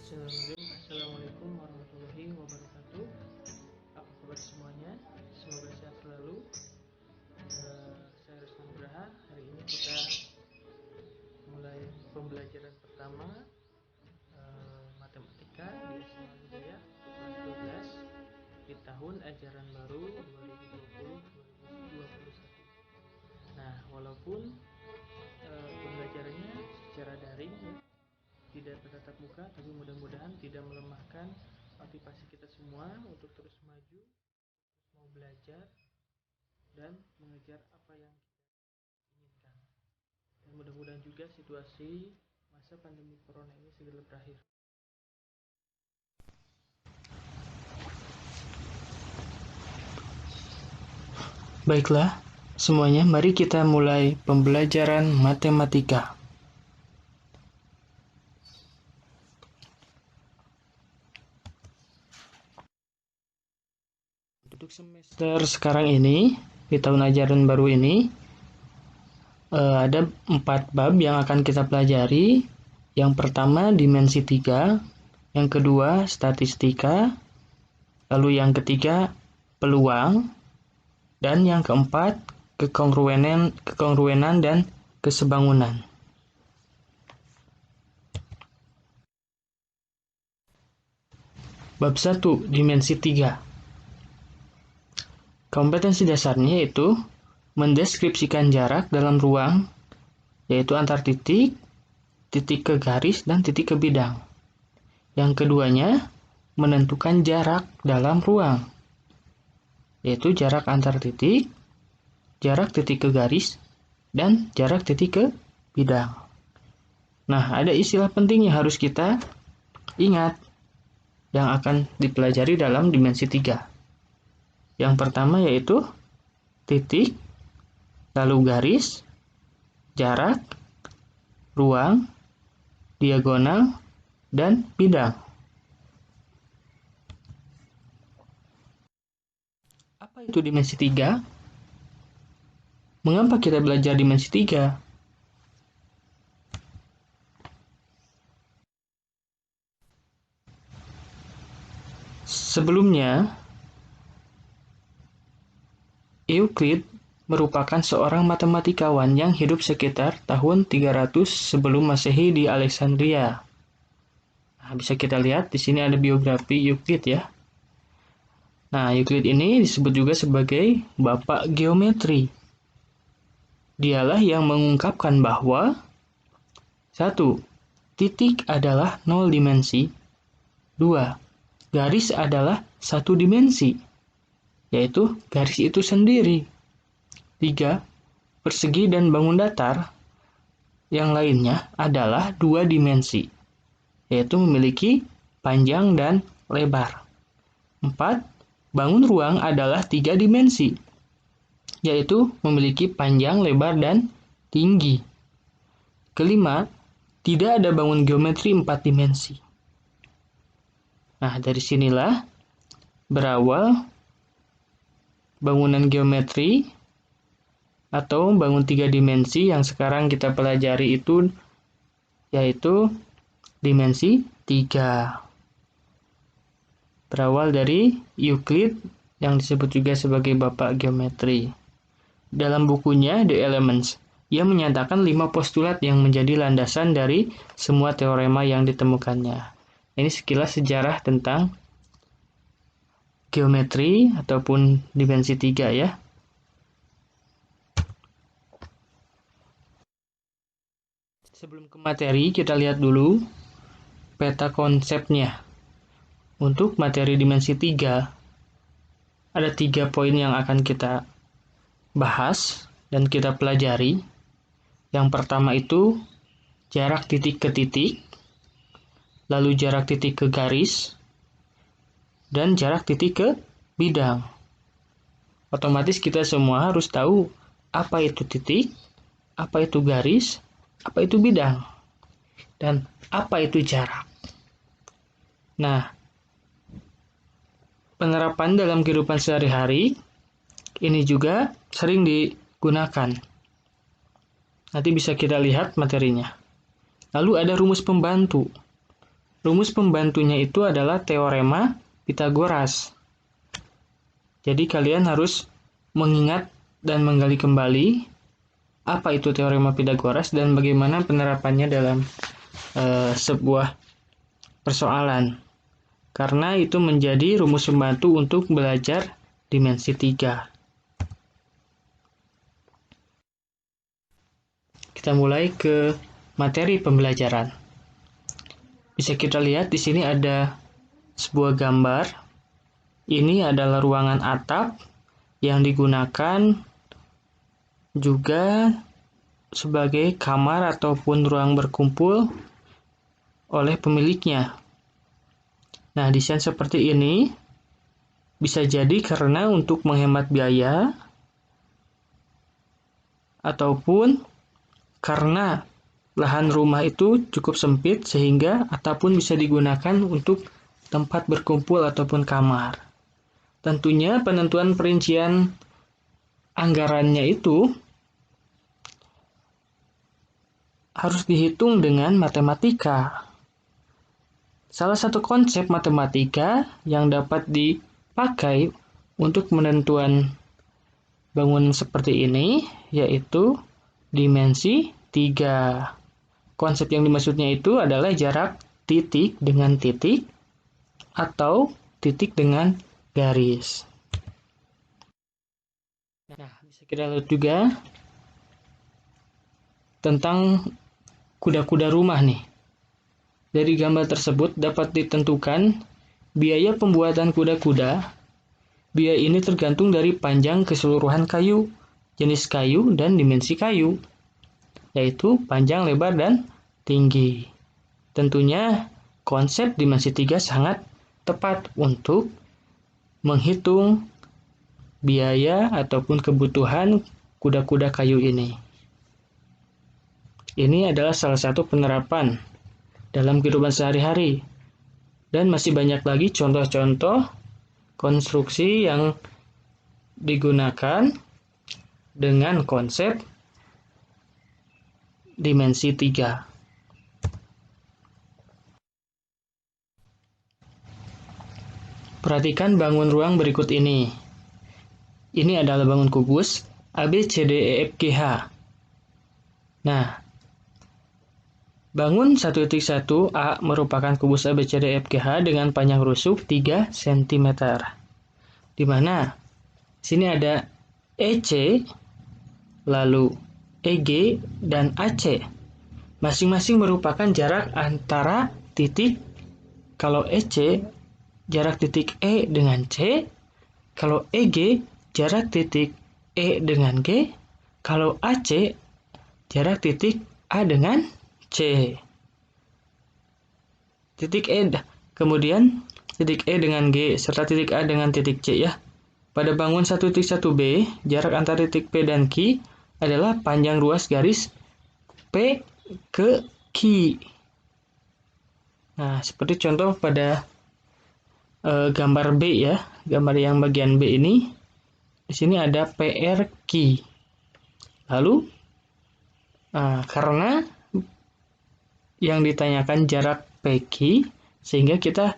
Bismillahirrahmanirrahim. Assalamualaikum warahmatullahi wabarakatuh. Apa kabar semuanya? Semoga sehat selalu. Saya Rusman Nugraha. Hari ini kita mulai pembelajaran pertama matematika di SMA Budaya kelas 12 di tahun ajaran baru 2020-2021. Nah, walaupun pembelajarannya secara daring ya, tidak bertatap muka, tapi mudah-mudahan tidak melemahkan motivasi kita semua untuk terus maju, terus mau belajar dan mengejar apa yang kita inginkan. Dan mudah-mudahan juga situasi masa pandemi corona ini segera berakhir. Baiklah, semuanya, mari kita mulai pembelajaran matematika. Untuk semester sekarang ini, di tahun ajaran baru ini, ada 4 bab yang akan kita pelajari. Yang pertama, dimensi 3. Yang kedua, statistika. Lalu yang ketiga, peluang. Dan yang keempat, kekongruenan dan kesebangunan. Bab 1, dimensi 3. Kompetensi dasarnya yaitu mendeskripsikan jarak dalam ruang, yaitu antar titik, titik ke garis, dan titik ke bidang. Yang keduanya, menentukan jarak dalam ruang, yaitu jarak antar titik, jarak titik ke garis, dan jarak titik ke bidang. Nah, ada istilah penting yang harus kita ingat yang akan dipelajari dalam dimensi 3. Yang pertama yaitu titik, lalu garis, jarak, ruang, diagonal, dan bidang. Apa itu dimensi 3? Mengapa kita belajar dimensi 3? Sebelumnya, Euclid merupakan seorang matematikawan yang hidup sekitar tahun 300 sebelum Masehi di Alexandria. Nah, bisa kita lihat di sini ada biografi Euclid ya. Nah, Euclid ini disebut juga sebagai bapak geometri. Dialah yang mengungkapkan bahwa 1. Titik adalah 0 dimensi. 2. Garis adalah 1 dimensi, yaitu garis itu sendiri. 3. Persegi dan bangun datar yang lainnya adalah 2 dimensi, yaitu memiliki panjang dan lebar. 4. Bangun ruang adalah 3 dimensi, yaitu memiliki panjang, lebar, dan tinggi. Kelima, tidak ada bangun geometri 4 dimensi. Nah, dari sinilah berawal bangunan geometri atau bangun 3 dimensi yang sekarang kita pelajari itu, yaitu dimensi 3. Berawal dari Euclid yang disebut juga sebagai bapak geometri. Dalam bukunya The Elements, ia menyatakan 5 postulat yang menjadi landasan dari semua teorema yang ditemukannya. Ini sekilas sejarah tentang geometri ataupun dimensi 3 ya. Sebelum ke materi, kita lihat dulu peta konsepnya. Untuk materi dimensi 3, ada 3 poin yang akan kita bahas dan kita pelajari. Yang pertama itu jarak titik ke titik, lalu jarak titik ke garis, dan jarak titik ke bidang. Otomatis kita semua harus tahu apa itu titik, apa itu garis, apa itu bidang, dan apa itu jarak. Nah, penerapan dalam kehidupan sehari-hari ini juga sering digunakan. Nanti bisa kita lihat materinya. Lalu ada rumus pembantu. rumus pembantunya itu adalah teorema Pythagoras. Jadi kalian harus mengingat dan menggali kembali apa itu teorema Pythagoras dan bagaimana penerapannya dalam sebuah persoalan. Karena itu menjadi rumus pembantu untuk belajar dimensi 3. Kita mulai ke materi pembelajaran. Bisa kita lihat di sini ada sebuah gambar. Ini adalah ruangan atap yang digunakan juga sebagai kamar ataupun ruang berkumpul oleh pemiliknya. Nah, desain seperti ini bisa jadi karena untuk menghemat biaya ataupun karena lahan rumah itu cukup sempit sehingga atap pun bisa digunakan untuk tempat berkumpul ataupun kamar. Tentunya penentuan perincian anggarannya itu harus dihitung dengan matematika. Salah satu konsep matematika yang dapat dipakai untuk penentuan bangunan seperti ini yaitu dimensi 3. Konsep yang dimaksudnya itu adalah jarak titik dengan titik atau titik dengan garis. Nah, bisa kita lihat juga tentang kuda-kuda rumah nih. Dari gambar tersebut dapat ditentukan biaya pembuatan kuda-kuda. Biaya ini tergantung dari panjang keseluruhan kayu, jenis kayu, dan dimensi kayu, yaitu panjang, lebar, dan tinggi. Tentunya konsep dimensi 3 sangat tepat untuk menghitung biaya ataupun kebutuhan kuda-kuda kayu ini. Ini adalah salah satu penerapan dalam kehidupan sehari-hari. Dan masih banyak lagi contoh-contoh konstruksi yang digunakan dengan konsep dimensi 3. Perhatikan bangun ruang berikut ini. Ini adalah bangun kubus A, B, C, D, E, F, G, H. Nah, bangun 1.1 A merupakan kubus A, B, C, D, E, F, G, H dengan panjang rusuk 3 cm. Di mana sini ada EC, lalu EG, dan AC. Masing-masing merupakan jarak antara titik. Kalau EC, jarak titik E dengan C. Kalau EG, jarak titik E dengan G. Kalau AC, jarak titik A dengan C. Titik E, kemudian titik E dengan G, serta titik A dengan titik C ya. Pada bangun 1.1b, jarak antara titik P dan Q adalah panjang ruas garis P ke Q. Nah, seperti contoh pada gambar B ya, gambar yang bagian B ini, di sini ada PRQ. Lalu, karena yang ditanyakan jarak PQ, sehingga kita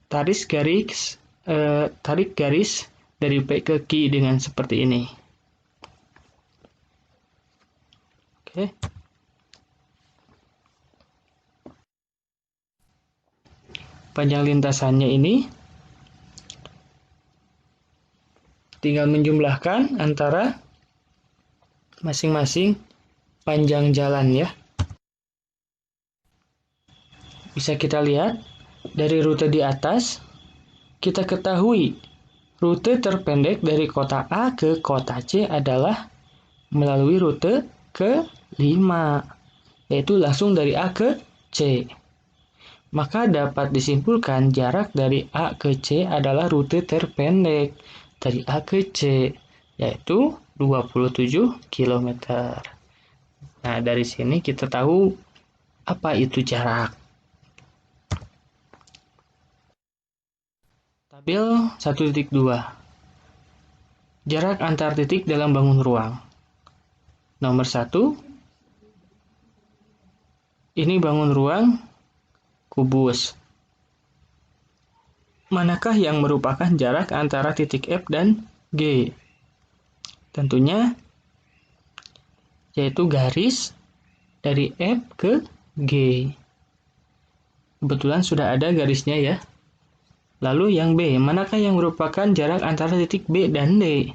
tarik garis dari P ke Q dengan seperti ini. Oke. Panjang lintasannya ini tinggal menjumlahkan antara masing-masing panjang jalan ya. Bisa kita lihat dari rute di atas, kita ketahui rute terpendek dari kota A ke kota C adalah melalui rute ke-5, yaitu langsung dari A ke C. Maka dapat disimpulkan jarak dari A ke C adalah rute terpendek dari A ke C, yaitu 27 km. Nah, dari sini kita tahu apa itu jarak. Tabel 1.2. Jarak antar titik dalam bangun ruang. Nomor 1. Ini bangun ruang kubus. Manakah yang merupakan jarak antara titik F dan G? Tentunya yaitu garis dari F ke G. Kebetulan sudah ada garisnya ya. Lalu yang B, manakah yang merupakan jarak antara titik B dan D?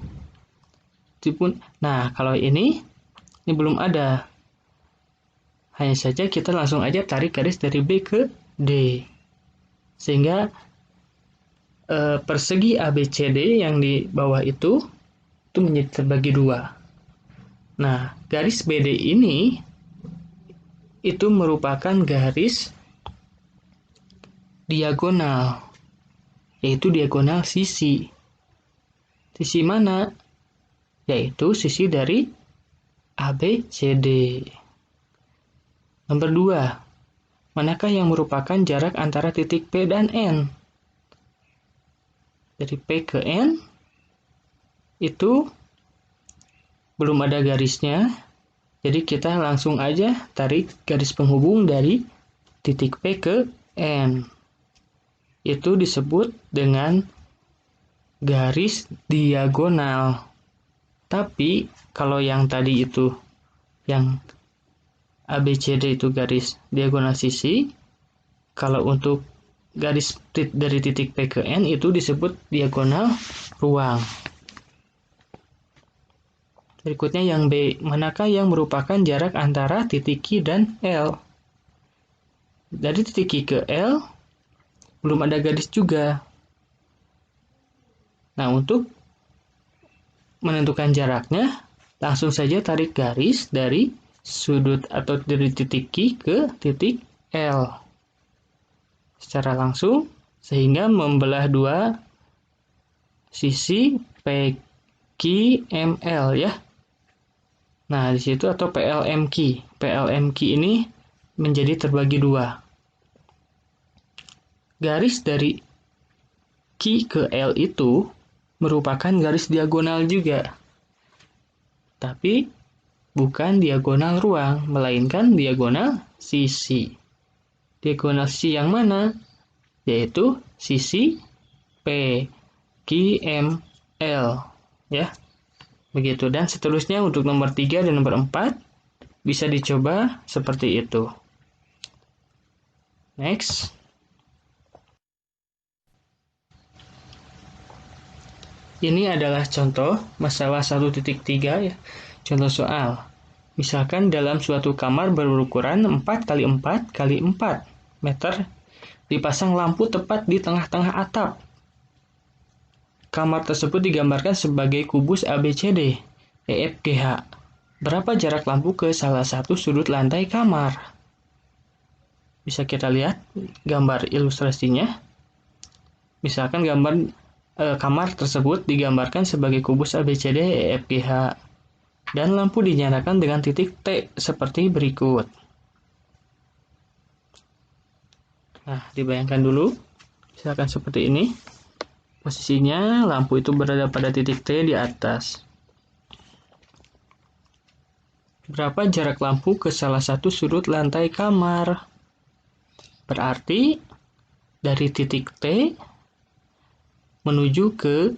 Nah, kalau ini belum ada. Hanya saja kita langsung aja tarik garis dari B ke D. Sehingga persegi ABCD yang di bawah itu menjadi terbagi dua. Nah, garis BD ini itu merupakan garis diagonal, yaitu diagonal sisi. Sisi mana? Yaitu sisi dari ABCD. Nomor 2, manakah yang merupakan jarak antara titik P dan N? Dari P ke N itu belum ada garisnya, jadi kita langsung aja tarik garis penghubung dari titik P ke N. Itu disebut dengan garis diagonal. Tapi kalau yang tadi itu, yang ABCD itu garis diagonal sisi, kalau untuk garis dari titik P ke N itu disebut diagonal ruang. Berikutnya yang B, manakah yang merupakan jarak antara titik Q dan L? Dari titik Q ke L, belum ada garis juga. Nah, untuk menentukan jaraknya, langsung saja tarik garis dari sudut atau dari titik Q ke titik L. Secara langsung, sehingga membelah dua sisi PQML ya. Nah, di situ atau PLMQ. PLMQ ini menjadi terbagi dua. Garis dari Q ke L itu merupakan garis diagonal juga. Tapi bukan diagonal ruang, melainkan diagonal sisi. Diagonal sisi yang mana? Yaitu sisi PQML ya. Begitu, dan seterusnya untuk nomor 3 dan nomor 4 bisa dicoba seperti itu. Next. Ini adalah contoh masalah 1.3 ya. Contoh soal. Misalkan dalam suatu kamar berukuran 4x4 x 4 meter dipasang lampu tepat di tengah-tengah atap. Kamar tersebut digambarkan sebagai kubus ABCD, EFGH. Berapa jarak lampu ke salah satu sudut lantai kamar? Bisa kita lihat gambar ilustrasinya. Misalkan gambar kamar tersebut digambarkan sebagai kubus ABCD EFGH dan lampu dinyalakan dengan titik T seperti berikut. Nah, dibayangkan dulu, misalkan seperti ini. Posisinya lampu itu berada pada titik T di atas. Berapa jarak lampu ke salah satu sudut lantai kamar? Berarti dari titik T menuju ke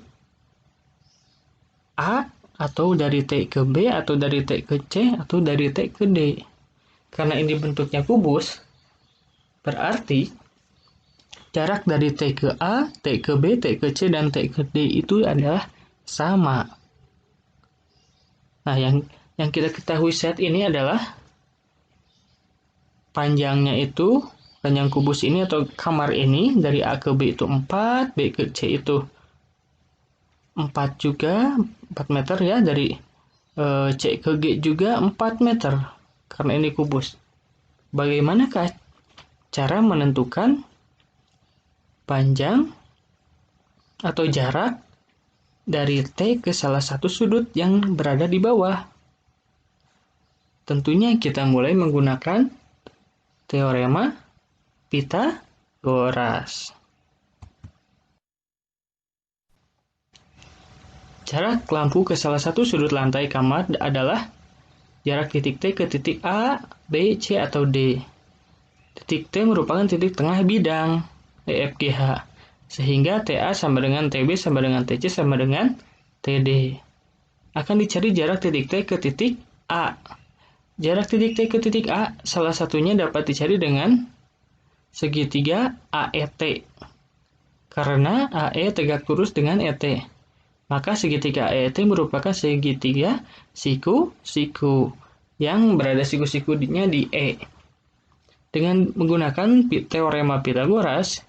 A, atau dari T ke B, atau dari T ke C, atau dari T ke D. Karena ini bentuknya kubus, berarti jarak dari T ke A, T ke B, T ke C, dan T ke D itu adalah sama. Nah, yang kita ketahui saat ini adalah panjangnya itu, panjang kubus ini atau kamar ini dari A ke B itu 4, B ke C itu 4 juga, 4 meter ya, dari C ke G juga 4 meter, karena ini kubus. Bagaimanakah cara menentukan panjang atau jarak dari T ke salah satu sudut yang berada di bawah? Tentunya kita mulai menggunakan teorema Pythagoras. Jarak lampu ke salah satu sudut lantai kamar adalah jarak titik T ke titik A, B, C, atau D. Titik T merupakan titik tengah bidang EFGH. Sehingga TA sama dengan TB sama dengan TC sama dengan TD. Akan dicari jarak titik T ke titik A. Jarak titik T ke titik A salah satunya dapat dicari dengan segitiga AET. Karena AE tegak lurus dengan ET. Maka segitiga AET merupakan segitiga siku-siku yang berada siku-sikunya di E. Dengan menggunakan teorema Pythagoras,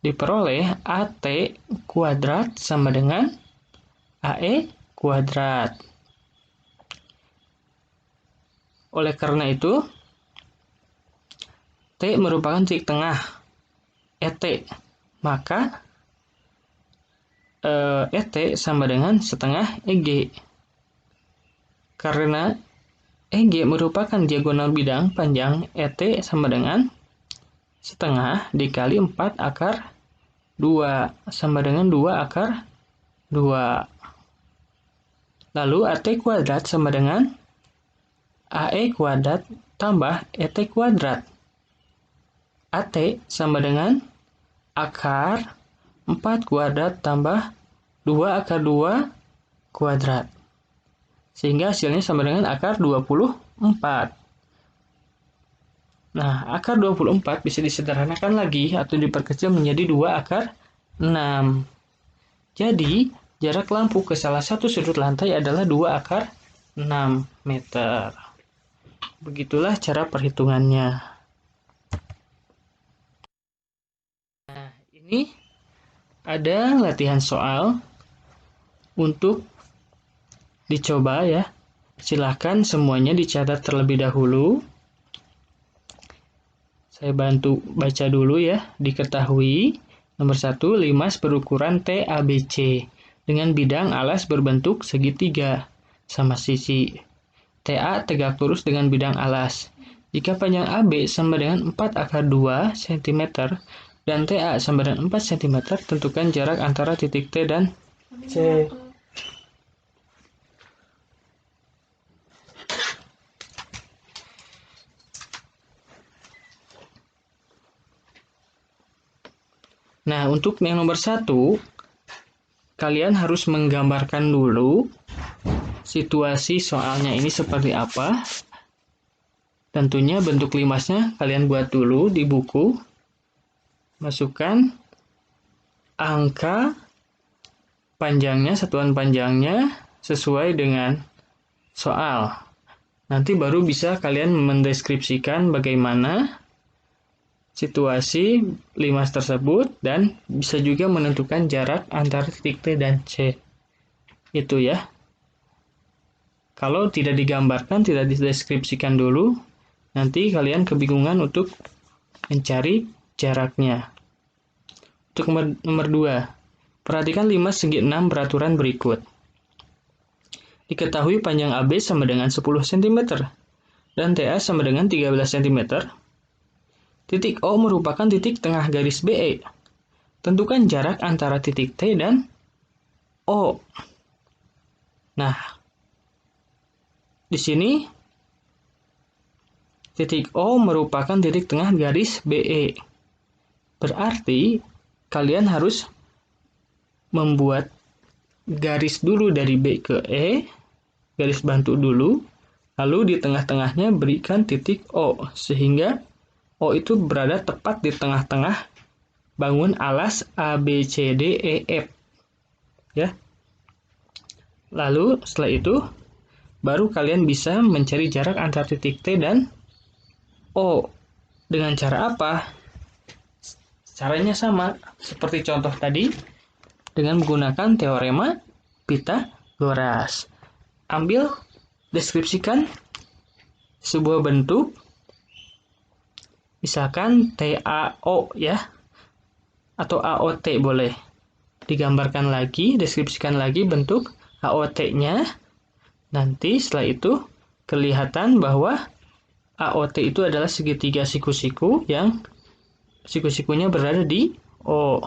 diperoleh AT kuadrat sama dengan AE kuadrat. Oleh karena itu, T merupakan titik tengah ET. Maka ET sama dengan setengah EG. Karena EG merupakan diagonal bidang panjang ET sama dengan setengah dikali 4 akar 2 sama dengan 2 akar 2. Lalu AT kuadrat sama dengan AE kuadrat tambah ET kuadrat. AT sama dengan akar 4 kuadrat tambah 2 akar 2 kuadrat. Sehingga hasilnya sama dengan akar 24. Nah, akar 24 bisa disederhanakan lagi atau diperkecil menjadi 2 akar 6. Jadi, jarak lampu ke salah satu sudut lantai adalah 2 akar 6 meter. Begitulah cara perhitungannya. Nah, ini ada latihan soal untuk dicoba ya. Silahkan semuanya dicatat terlebih dahulu. Saya bantu baca dulu ya. Diketahui nomor 1, limas berukuran TABC dengan bidang alas berbentuk segitiga sama sisi. TA tegak lurus dengan bidang alas. Jika panjang AB sama dengan 4 akar 2 cm dan TA sama dengan 4 cm, tentukan jarak antara titik T dan C. Nah, untuk yang nomor 1, kalian harus menggambarkan dulu situasi soalnya ini seperti apa. Tentunya bentuk limasnya kalian buat dulu di buku. Masukkan angka panjangnya, satuan panjangnya sesuai dengan soal. Nanti baru bisa kalian mendeskripsikan bagaimana situasi limas tersebut dan bisa juga menentukan jarak antara titik T dan C. Itu ya. Kalau tidak digambarkan, tidak dideskripsikan dulu, nanti kalian kebingungan untuk mencari jaraknya. Untuk nomor 2, perhatikan limas segi 6 beraturan berikut. Diketahui panjang AB sama dengan 10 cm dan TA sama dengan 13 cm. Titik O merupakan titik tengah garis BE. Tentukan jarak antara titik T dan O. Nah, di sini titik O merupakan titik tengah garis BE. Berarti kalian harus membuat garis dulu dari B ke E, garis bantu dulu, lalu di tengah-tengahnya berikan titik O, sehingga O itu berada tepat di tengah-tengah bangun alas ABCDEF. Ya. Lalu setelah itu baru kalian bisa mencari jarak antara titik T dan O. Dengan cara apa? Caranya sama seperti contoh tadi dengan menggunakan teorema Pythagoras. Ambil, deskripsikan sebuah bentuk. Misalkan TAO ya, atau AOT boleh. Digambarkan lagi, deskripsikan lagi bentuk AOT-nya. Nanti setelah itu kelihatan bahwa AOT itu adalah segitiga siku-siku yang siku-sikunya berada di O.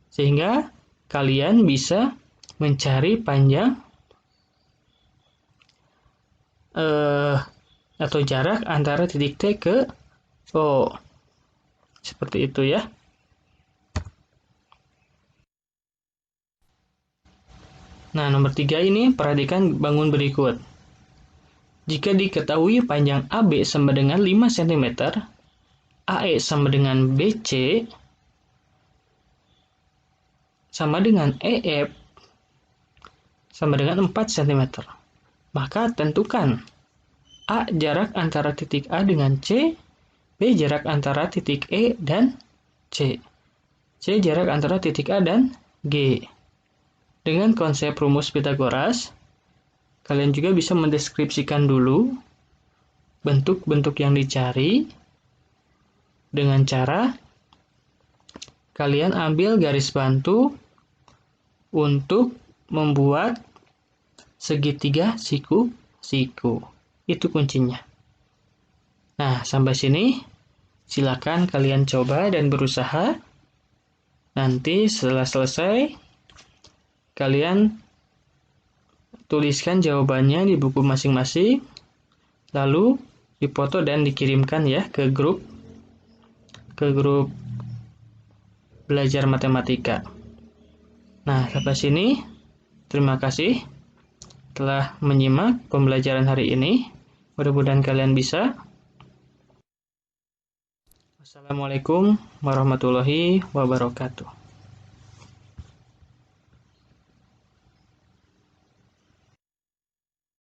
Sehingga kalian bisa mencari panjang atau jarak antara titik T ke O. Seperti itu ya. Nah, nomor 3 ini perhatikan bangun berikut. Jika diketahui panjang AB sama dengan 5 cm, AE sama dengan BC, sama dengan EF, sama dengan 4 cm. Maka tentukan A jarak antara titik A dengan C, B jarak antara titik E dan C, C jarak antara titik A dan G. Dengan konsep rumus Pythagoras, kalian juga bisa mendeskripsikan dulu bentuk-bentuk yang dicari dengan cara kalian ambil garis bantu untuk membuat segitiga siku-siku. Itu kuncinya. Nah, sampai sini silakan kalian coba dan berusaha. Nanti setelah selesai, kalian tuliskan jawabannya di buku masing-masing, lalu dipoto dan dikirimkan ya ke grup belajar matematika. Nah, sampai sini terima kasih telah menyimak pembelajaran hari ini. Mudah-mudahan kalian bisa. Wassalamualaikum warahmatullahi wabarakatuh.